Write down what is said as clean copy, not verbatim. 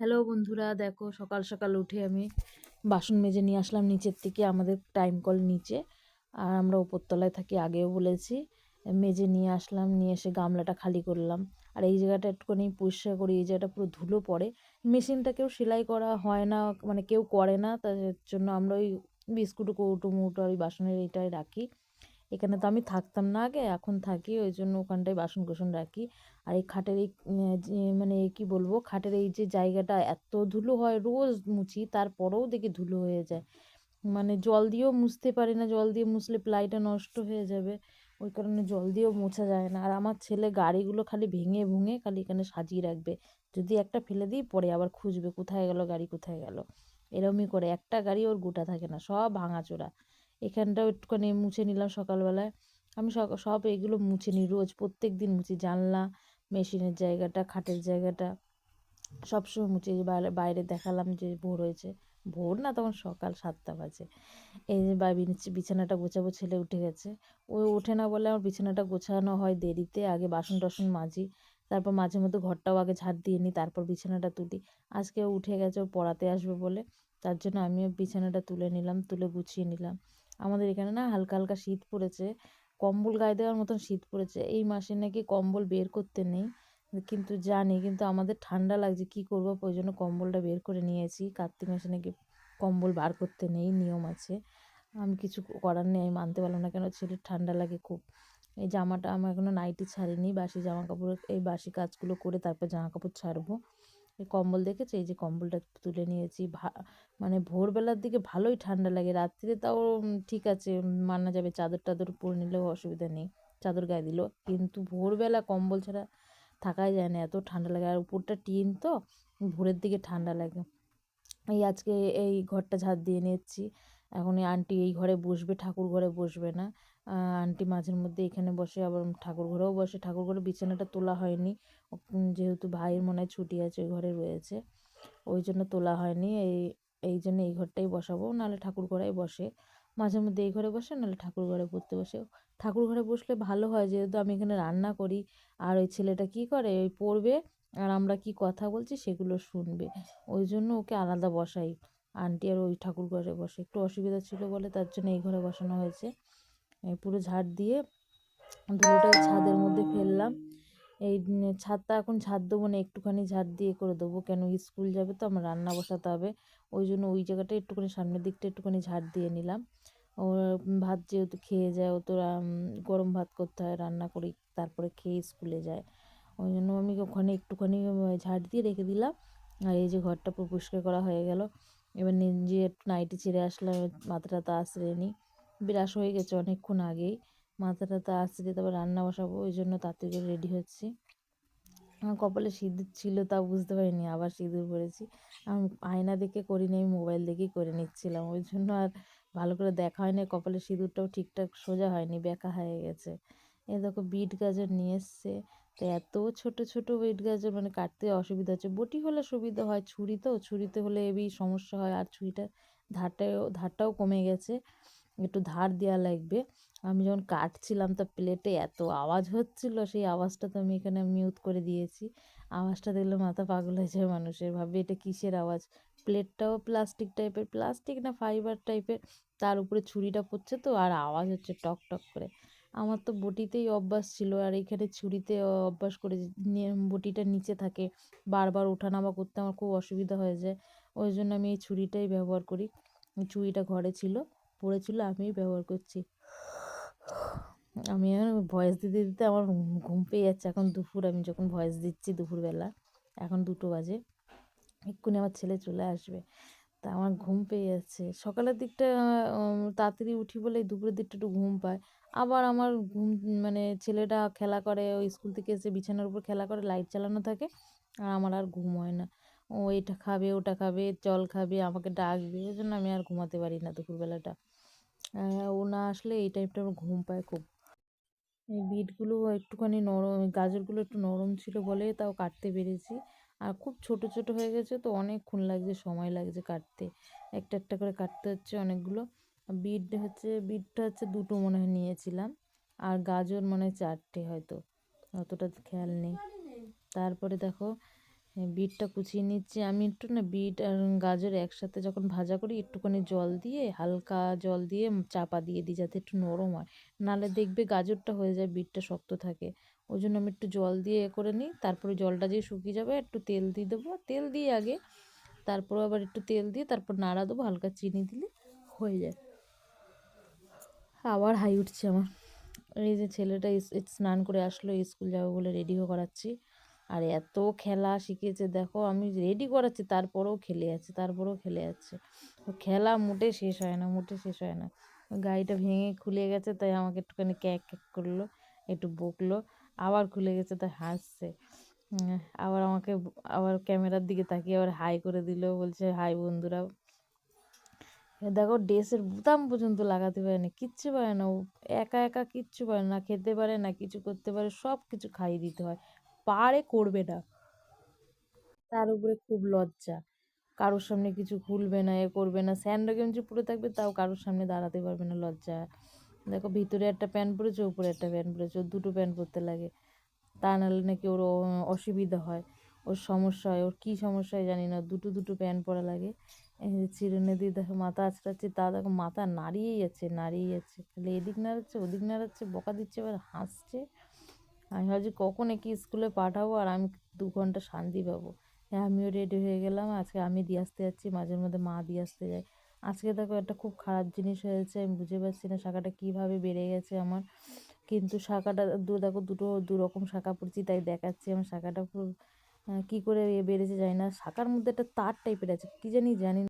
Hello বন্ধুরা, দেখো সকাল সকাল উঠে আমি বাসন মেজে নিয়ে আসলাম নিচের থেকে। আমাদের টাইম কল নিচে, আর আমরা উপরতলায় থাকি, আগেও বলেছি। মেজে নিয়ে আসলাম, নিয়ে এসে গামলাটা খালি করলাম। আর এই জায়গাটা একটুখানি পরিষ্কার করি, এই জায়গাটা পুরো ধুলো পড়ে। মেশিনটা কেউ সেলাই করা হয় না, মানে কেউ করে না, তার জন্য আমরা ওই বিস্কুট কৌটো মৌটো আর ওই বাসনের এইটাই রাখি। এখানে তো আমি থাকতাম না আগে, এখন থাকি, ওই জন্য ওখানটায় বাসন কোসন রাখি। আর এই খাটের এই মানে কি বলবো, খাটের এই যে জায়গাটা এত ধুলো হয়, রোজ মুছি তারপরেও দেখি ধুলো হয়ে যায়। মানে জল দিয়েও মুছতে পারি না, জল দিয়ে মুছলে প্লাইটা নষ্ট হয়ে যাবে, ওই কারণে জল দিয়েও মোছা যায় না। আর আমার ছেলে গাড়িগুলো খালি ভেঙে ভুঙে খালি এখানে সাজিয়ে রাখবে, যদি একটা ফেলে দিই পরে আবার খুঁজবে কোথায় গেল গাড়ি, কোথায় গেল। এরমই করে, একটা গাড়ি ওর গোটা থাকে না, সব ভাঙাচোরা। এখানটাও একটুখানি মুছে নিলাম সকালবেলায়। আমি সব এগুলো মুছে নিই, রোজ প্রত্যেক দিন মুছি। জানলা, মেশিনের জায়গাটা, খাটের জায়গাটা সবসময় মুছি। এই যে বাইরে বাইরে দেখালাম যে ভোর হয়েছে, ভোর না, তখন সকাল 7টা বাজে। এই যে বিছানাটা গোছাবো, ছেলে উঠে গেছে। ও ওঠে না বলে আমার বিছানাটা গোছানো হয় দেরিতে, আগে বাসন টাসন মাজি, তারপর মাঝে মধ্যে ঘরটাও আগে ঝাড় দিয়ে নিই, তারপর বিছানাটা তুলি। আজকে ও উঠে গেছে, ও পড়াতে আসবে বলে, তার জন্য আমিও বিছানাটা তুলে নিলাম, তুলে গুছিয়ে নিলাম। আমাদের এখানে না হালকা হালকা শীত পড়েছে, কম্বল গায়ে দেওয়ার মতন শীত পড়েছে। এই মাসে নাকি কম্বল বের করতে নেই, কিন্তু জানি, কিন্তু আমাদের ঠান্ডা লাগছে, কি করবো, ওই জন্য কম্বলটা বের করে নিয়েছি। কার্তিক মাসে নাকি কম্বল বার করতে নেই, নিয়ম আছে। আমি কিছু করার নেই, আমি মানতে পারলাম না, কেন ছেলের ঠান্ডা লাগে খুব। এই জামাটা আমার এখনও নাইটি ছাড়িনি, বাসি জামা কাপড়, এই বাসি কাজগুলো করে তারপর জামা কাপড় ছাড়বো। এই কম্বল দেখেছে, এই যে কম্বলটা তুলে নিয়েছি। মানে ভোরবেলার দিকে ভালোই ঠান্ডা লাগে, রাত্রিরে তাও ঠিক আছে, মানা যাবে, চাদর টাদর পরে নিলেও অসুবিধা নেই, চাদর গায়ে দিল। কিন্তু ভোরবেলা কম্বল ছাড়া থাকাই যায় না, এত ঠান্ডা লাগে। আর উপরটা টিন তো, ভোরের দিকে ঠান্ডা লাগে। এই আজকে এই ঘরটা ঝাড় দিয়ে নিচ্ছি। এখন এই আন্টি এই ঘরে বসবে, ঠাকুর ঘরে বসবে না। আন্টি মাঝের মধ্যে এখানে বসে, আবার ঠাকুর ঘরেও বসে। ঠাকুর ঘরে বিছানাটা তোলা হয়নি, যেহেতু ভাইয়ের মনে হয় ছুটি আছে, ওই ঘরে রয়েছে, ওই জন্য তোলা হয়নি। এই জন্য এই ঘরটাই বসাবো, নাহলে ঠাকুর ঘরেই বসে। মাঝে মধ্যে এই ঘরে বসে, নাহলে ঠাকুর ঘরে পড়তে বসে। ঠাকুর ঘরে বসলে ভালো হয়, যেহেতু আমি এখানে রান্না করি। আর ওই ছেলেটা কি করে, ওই পড়বে, আর আমরা কি কথা বলছি সেগুলো শুনবে, ওই জন্য ওকে আলাদা বসাই। আন্টি আর ওই ঠাকুর ঘরে বসে, একটু অসুবিধা ছিল বলে তার জন্য এই ঘরে বসানো হয়েছে। পুরো ঝাড় দিয়ে ধুলোটা ছাদের মধ্যে ফেললাম। এই ছাদটা এখন ঝাড় দেবো না, একটুখানি ঝাড় দিয়ে করে দেবো, কেন স্কুল যাবে তো, আমার রান্না বসাতে হবে। ওই জন্য ওই জায়গাটা একটুখানি, সামনের দিকটা একটুখানি ঝাড় দিয়ে নিলাম। ওর ভাত যেহেতু খেয়ে যায়, ও তো গরম ভাত করতে হয়, রান্না করি, তারপরে খেয়ে স্কুলে যায়। ওই জন্য আমি ওখানে একটুখানি ঝাড় দিয়ে রেখে দিলাম। আর এই যে ঘরটা পুরো পরিষ্কার করা হয়ে গেল। এবার নিজে একটু নাইটি ছেড়ে আসলাম, মাথাটা তো আঁচড়ে নিই, বিরাস হয়ে গেছে অনেকক্ষণ আগেই। মাথাটা তো আঁচড়ে তারপর রান্না বসাবো, ওই জন্য তাড়াতাড়ি করে রেডি হচ্ছি। আমার কপালে সিঁদুর ছিল, তাও বুঝতে পারিনি আবার সিঁদুর পরেছি। আমি আয়না দেখে করিনি, আমি মোবাইল দেখেই করে নিচ্ছিলাম, ওই জন্য আর ভালো করে দেখা হয়নি। কপালে সিঁদুরটাও ঠিকঠাক সোজা হয়নি, বেঁকা হয়ে গেছে। এই দেখো বিট গাজর নিয়ে এসছে, তো এত ছোট ছোট বিট গাজর, মানে কাটতে অসুবিধা হচ্ছে। বটি হলে সুবিধা হয়, ছুরিতে হলে এবি সমস্যা হয়। আর ছুরিটা ধারটাও কমে গেছে, একটু ধার দেওয়া লাগবে। আমি যখন কাটছিলাম তা প্লেটে এত আওয়াজ হচ্ছিল, সেই আওয়াজটা তো আমি এখানে মিউট করে দিয়েছি। আওয়াজটা দেখলে মাথা পাগল হয়ে যায় মানুষের, ভাবে এটা কিসের আওয়াজ। প্লেটটাও প্লাস্টিক টাইপের, প্লাস্টিক না ফাইবার টাইপের, তার উপরে ছুরিটা পড়ছে তো, আর আওয়াজ হচ্ছে টক টক করে। আমার তো বটিতেই অভ্যাস ছিল, আর এখানে ছুরিতে অভ্যাস করে, বটিটা নিচে থাকে, বারবার ওঠানামা করতে আমার খুব অসুবিধা হয়ে যায়। ওই জন্য আমি এই ছুরিটাই ব্যবহার করি। ছুরিটা ঘরে ছিল, পড়েছিল, আমিই ব্যবহার করছি। আমি এখন ভয়েস দিতে দিতে আমার ঘুম পেয়ে যাচ্ছে। এখন দুপুর, আমি যখন ভয়েস দিচ্ছি দুপুরবেলা, এখন 2টো বাজে, এক্ষুনি আমার ছেলে চলে আসবে, তা আমার ঘুম পেয়ে যাচ্ছে। সকালের দিকটা তাড়াতাড়ি উঠি বলে দুপুরের দিকটা একটু ঘুম পায়। আবার আমার ঘুম, মানে ছেলেটা খেলা করে, ওই স্কুল থেকে এসে বিছানার উপর খেলা করে, লাইট চালানো থাকে, আর আমার আর ঘুম হয় না। ও এটা খাবে, ওটা খাবে, জল খাবে, আমাকে ডাকবে, ওই জন্য আমি আর ঘুমাতে পারি না দুপুরবেলাটা। ও না আসলে এই টাইমটা আমার ঘুম পায় খুব। এই বিটগুলো একটুখানি নরম, গাজরগুলো একটু নরম ছিল বলে তাও কাটতে পেরেছি। আর খুব ছোট ছোট হয়ে গেছে তো, অনেকক্ষণ লাগছে, সময় লাগছে কাটতে, একটা একটা করে কাটতে হচ্ছে অনেকগুলো। বিটটা হচ্ছে 2টো মনে হয় নিয়েছিলাম, আর গাজর মনে হয় 4টে হয়তো, অতটা খেয়াল নেই। তারপরে দেখো বিটটা কুচিয়ে নিচ্ছি আমি। একটু না বিট আর গাজর একসাথে যখন ভাজা করি একটুখানি জল দিয়ে, হালকা জল দিয়ে চাপা দিয়ে দিই যাতে একটু নরম হয়, নাহলে দেখবে গাজরটা হয়ে যায়, বিটটা শক্ত থাকে। ওই জন্য আমি একটু জল দিয়ে করে নিই। তারপরে জলটা দিয়ে শুকিয়ে যাবে একটু তেল দিয়ে দেবো, তেল দিয়ে আগে, তারপর আবার একটু তেল দিয়ে তারপর নাড়া দেবো, হালকা চিনি দিলে হয়ে যায়। আবার হাই উঠছে আমার। এই যে ছেলেটা স্নান করে আসলো, স্কুল যাবে বলে রেডি করাচ্ছি। আর এত খেলা শিখেছে দেখো, আমি রেডি করাচ্ছি তারপরেও খেলে যাচ্ছে, তারপরেও খেলে যাচ্ছে। খেলা মোটে শেষ হয় না, মোটে শেষ হয় না। গাড়িটা ভেঙে খুলে গেছে তাই আমাকে একটুখানি ক্যাক ক্যাক করলো, একটু বকলো। আবার খুলে গেছে তাই হাসছে। আবার আমাকে আবার ক্যামেরার দিকে তাকিয়ে আবার হাই করে দিল, বলছে হাই বন্ধুরা। দেখো ড্রেসের বোতাম পর্যন্ত লাগাতে পারে না, কিচ্ছু পারে না ও, একা একা কিচ্ছু পারে না, খেতে পারে না, কিছু করতে পারে, সব কিছু খাইয়ে দিতে হয়, পারে করবে না। তার উপরে খুব লজ্জা, কারোর সামনে কিছু খুলবে না, এ করবে না, স্যান্ডো গেঞ্জি পরে থাকবে তাও কারোর সামনে দাঁড়াতে পারবে না, লজ্জা। দেখো ভিতরে একটা প্যান্ট পরেছে, উপরে একটা প্যান্ট পরেছে, ওর দুটো প্যান্ট পরতে লাগে, তা নাহলে নাকি ওর অসুবিধা হয়, ওর সমস্যা হয়, ওর কী সমস্যা হয় জানি না, দুটো দুটো প্যান্ট পরা লাগে। এই যে চিরুনি দিয়ে দেখো মাথা আঁচড়াচ্ছে, তা দেখো মাথা নাড়িয়েই যাচ্ছে, নাড়িয়েই যাচ্ছে, খালি এদিক নাড়াচ্ছে ওদিক নাড়াচ্ছে, বকা দিচ্ছে, এবার হাসছে। আমি ভাবছি কখন একে স্কুলে পাঠাবো আর আমি 2 ঘন্টা শান্তি পাবো। হ্যাঁ, আমিও রেডি হয়ে গেলাম, আজকে আমি দিয়ে আসতে যাচ্ছি, মাঝে মধ্যে মা দিয়ে আসতে যায়। আজকে দেখো একটা খুব খারাপ জিনিস হয়েছে, আমি বুঝে পাচ্ছি না শাখাটা কীভাবে বেড়ে গেছে আমার। কিন্তু শাখাটা দেখো দুটো দুরকম শাখা পড়ছি তাই দেখাচ্ছি, আমার শাখাটা পুরো কী করে বেড়েছে জানি না, শাখার মধ্যে একটা তার টাইপের আছে, কী জানি জানি না।